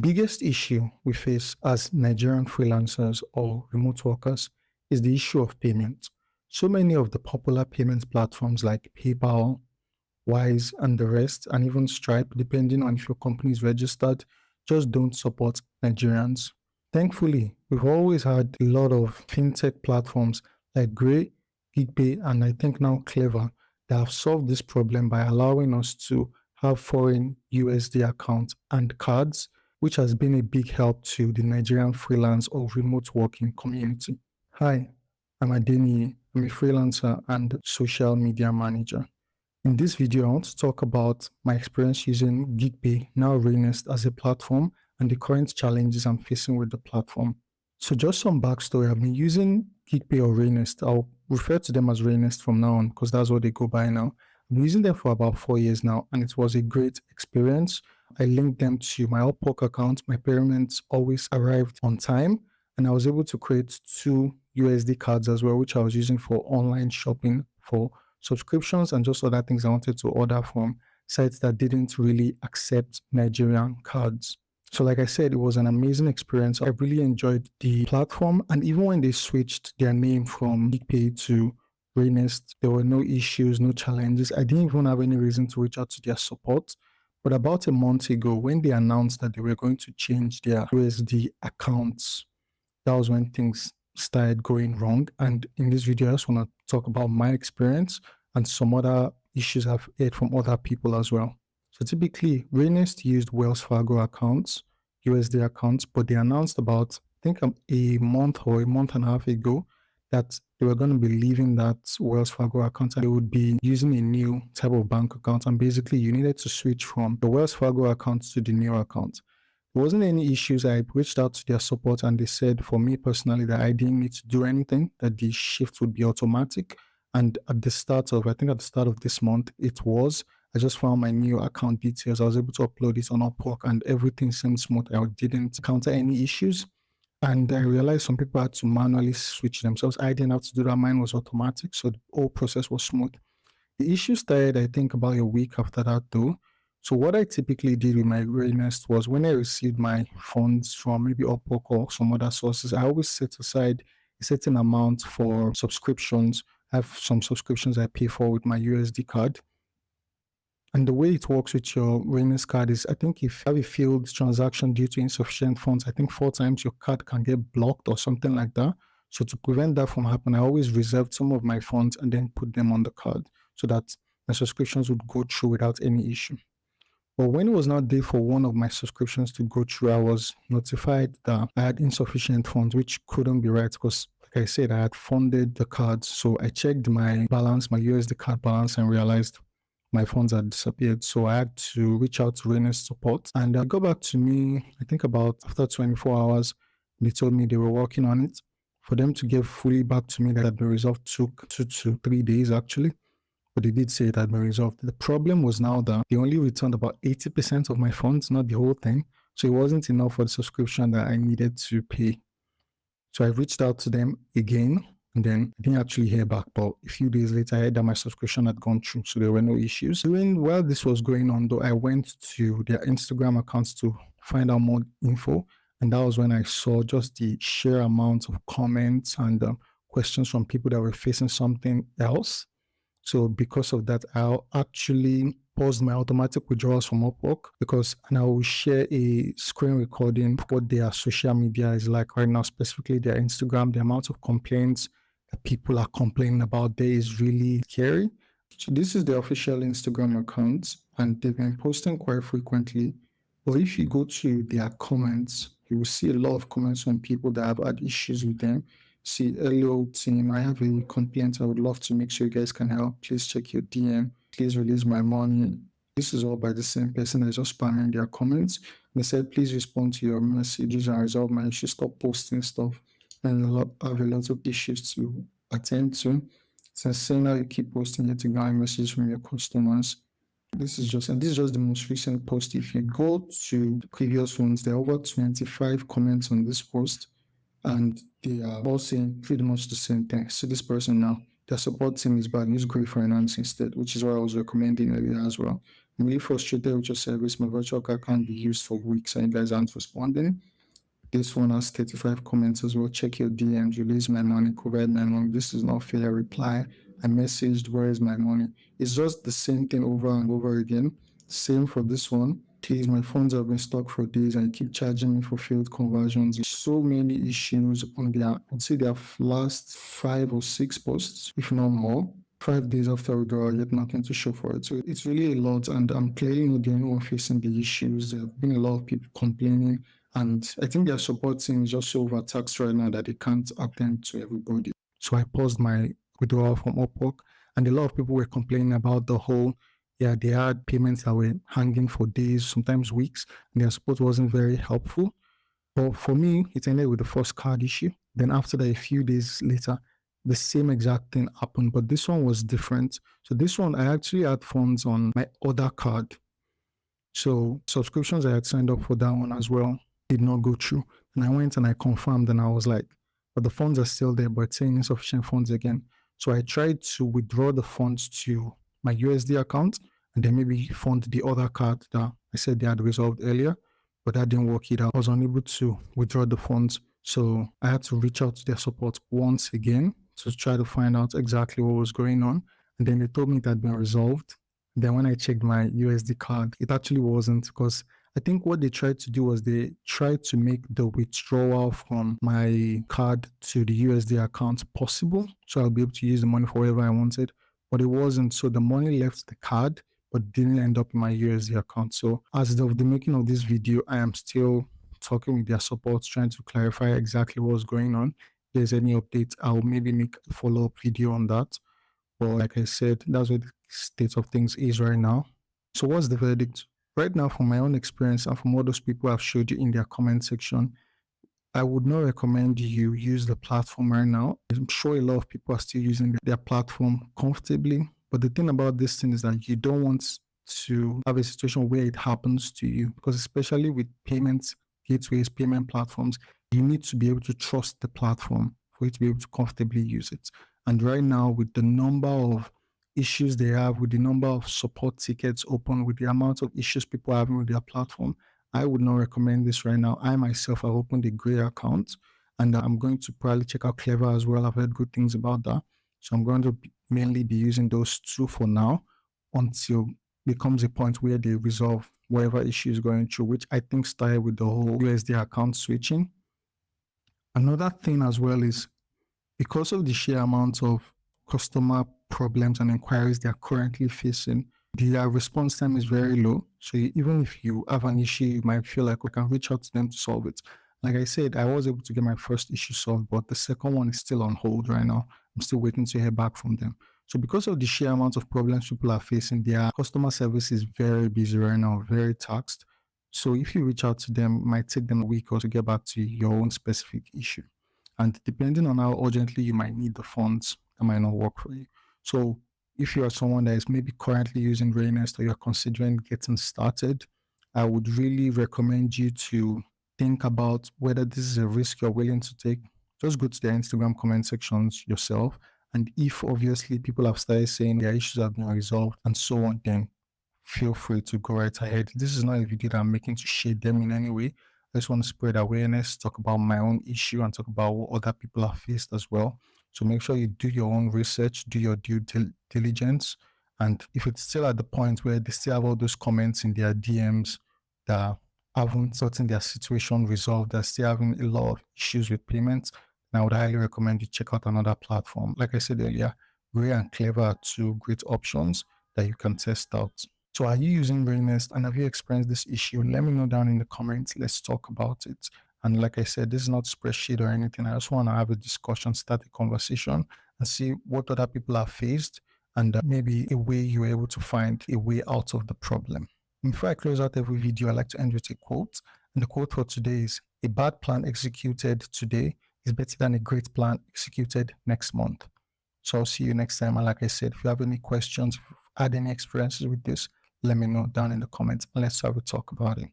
biggest issue we face as Nigerian freelancers or remote workers is the issue of payment. So many of the popular payments platforms like PayPal, Wise, and the rest, and even Stripe, depending on if your company is registered, just don't support Nigerians. Thankfully, we've always had a lot of fintech platforms like Gray, Geekpay, and I think now Clever that have solved this problem by allowing us to have foreign USD accounts and cards, which has been a big help to the Nigerian freelance or remote working community. Hi, I'm Adeni. I'm a freelancer and social media manager. In this video, I want to talk about my experience using Geegpay, now Raenest, as a platform and the current challenges I'm facing with the platform. So just some backstory. I've been using Geegpay or Raenest. I'll refer to them as Raenest from now on because that's what they go by now. I've been using them for about 4 years now, and it was a great experience. I linked them to my Upwork account. My payments always arrived on time, and I was able to create 2 USD cards as well, which I was using for online shopping, for subscriptions, and just other things I wanted to order from sites that didn't really accept Nigerian cards. So like I said, it was an amazing experience. I really enjoyed the platform, and even when they switched their name from Geekpay to Raenest, there were no issues, no challenges. I didn't even have any reason to reach out to their support. But about a month ago, when they announced that they were going to change their USD accounts, that was when things started going wrong. And in this video, I just want to talk about my experience and some other issues I've heard from other people as well. So typically, Raenest used Wells Fargo accounts, USD accounts, but they announced about, I think a month or a month and a half ago, that they were going to be leaving that Wells Fargo account and they would be using a new type of bank account. And basically, you needed to switch from the Wells Fargo account to the new account. There wasn't any issues. I reached out to their support and they said for me personally that I didn't need to do anything, that the shift would be automatic. And at the start of this month, it was. I just found my new account details. I was able to upload it on Upwork and everything seemed smooth. I didn't encounter any issues. And I realized some people had to manually switch themselves. I didn't have to do that. Mine was automatic. So the whole process was smooth. The issue started, I think, about a week after that though. So what I typically did with my Raenest was when I received my funds from maybe Upwork or some other sources, I always set aside a certain amount for subscriptions. I have some subscriptions I pay for with my USD card. And the way it works with your Raenest card is, I think if you have a failed transaction due to insufficient funds, I think 4 times your card can get blocked or something like that. So to prevent that from happening, I always reserved some of my funds and then put them on the card so that my subscriptions would go through without any issue. But when it was not there for one of my subscriptions to go through, I was notified that I had insufficient funds, which couldn't be right because, like I said, I had funded the cards. So I checked my balance, my USD card balance, and realized my funds had disappeared. So I had to reach out to Raenest support. And they got back to me, I think about after 24 hours, they told me they were working on it. For them to get fully back to me, that the result took 2 to 3 days actually. But they did say it had been resolved. The problem was now that they only returned about 80% of my funds, not the whole thing. So it wasn't enough for the subscription that I needed to pay. So I reached out to them again, and then I didn't actually hear back. But a few days later, I heard that my subscription had gone through, so there were no issues. While this was going on, though, I went to their Instagram accounts to find out more info. And that was when I saw just the sheer amount of comments and questions from people that were facing something else. So because of that, I'll actually pause my automatic withdrawals from Upwork and I will share a screen recording of what their social media is like right now, specifically their Instagram. The amount of complaints that people are complaining about there is really scary. So this is the official Instagram account and they've been posting quite frequently. But if you go to their comments, you will see a lot of comments from people that have had issues with them. See, hello team, I have a complaint. I would love to make sure you guys can help. Please check your DM. Please release my money. This is all by the same person that is just spamming their comments. They said, please respond to your messages and resolve my issues. Stop posting stuff. And I have a lot of issues to attend to. Since saying how you keep posting yet again messages from your customers. This is just the most recent post. If you go to the previous ones, there are over 25 comments on this post. And they are all saying pretty much the same thing. So this person now, their support team is bad. Use Gray Finance instead, which is what I was recommending earlier as well. I'm really frustrated with your service. My virtual card can't be used for weeks and you guys aren't responding. This one has 35 comments as well. Check your DMs. Release my money. Provide my money. This is not fair. Reply. I messaged. Where is my money? It's just the same thing over and over again. Same for this one. Please, my funds have been stuck for days and you keep charging me for failed conversions. So many issues on their, I'd say their last 5 or 6 posts, if not more. 5 days after withdrawal, yet nothing to show for it. So it's really a lot, and I'm clearly not the only one facing the issues. There have been a lot of people complaining, and I think their support team is just so overtaxed right now that they can't attend to everybody. So I paused my withdrawal from Upwork, and a lot of people were complaining about the whole, yeah, they had payments that were hanging for days, sometimes weeks, and their support wasn't very helpful. But for me, it ended with the first card issue. Then after that, a few days later, the same exact thing happened, but this one was different. So this one, I actually had funds on my other card. So subscriptions I had signed up for that one as well did not go through. And I went and I confirmed and I was like, but the funds are still there, but it's saying insufficient funds again. So I tried to withdraw the funds to my USD account and then maybe fund the other card that I said they had resolved earlier, but that didn't work either. I was unable to withdraw the funds. So I had to reach out to their support once again to try to find out exactly what was going on. And then they told me it had been resolved. Then when I checked my USD card, it actually wasn't, because I think what they tried to do was they tried to make the withdrawal from my card to the USD account possible. So I'll be able to use the money for whatever I wanted, but it wasn't. So the money left the card, but didn't end up in my USD account. So as of the making of this video, I am still talking with their support, trying to clarify exactly what's going on. If there's any updates, I'll maybe make a follow-up video on that. But like I said, that's what the state of things is right now. So what's the verdict? Right now, from my own experience and from what those people have showed you in their comment section, I would not recommend you use the platform right now. I'm sure a lot of people are still using their platform comfortably. But the thing about this thing is that you don't want to have a situation where it happens to you, because especially with payments, gateways, payment platforms, you need to be able to trust the platform for you to be able to comfortably use it. And right now, with the number of issues they have, with the number of support tickets open, with the amount of issues people are having with their platform, I would not recommend this right now. I myself have opened a Gray account and I'm going to probably check out Clever as well. I've heard good things about that. So I'm going to mainly be using those two for now until it becomes a point where they resolve whatever issue is going through, which I think started with the whole USD account switching. Another thing as well is, because of the sheer amount of customer problems and inquiries they are currently facing, their response time is very low. So even if you have an issue, you might feel like we can reach out to them to solve it. Like I said, I was able to get my first issue solved, but the second one is still on hold right now. I'm still waiting to hear back from them. So because of the sheer amount of problems people are facing, their customer service is very busy right now, very taxed. So if you reach out to them, it might take them a week or to get back to your own specific issue. And depending on how urgently you might need the funds, that might not work for you. So if you are someone that is maybe currently using Raenest or you're considering getting started, I would really recommend you to think about whether this is a risk you're willing to take. Just go to their Instagram comment sections yourself. And if obviously people have started saying their issues have been resolved and so on, then feel free to go right ahead. This is not a video that I'm making to shade them in any way. I just want to spread awareness, talk about my own issue, and talk about what other people have faced as well. So make sure you do your own research, do your due diligence. And if it's still at the point where they still have all those comments in their DMs that haven't gotten their situation resolved, they're still having a lot of issues with payments, then I would highly recommend you check out another platform. Like I said earlier, Gray and Clever are two great options that you can test out. So are you using Raenest and have you experienced this issue? Let me know down in the comments. Let's talk about it. And like I said, this is not spreadsheet or anything. I just want to have a discussion, start a conversation and see what other people have faced and maybe a way you're able to find a way out of the problem. And before I close out every video, I like to end with a quote. And the quote for today is, "A bad plan executed today is better than a great plan executed next month." So I'll see you next time. And like I said, if you have any questions, if you've had any experiences with this, let me know down in the comments and let's have a talk about it.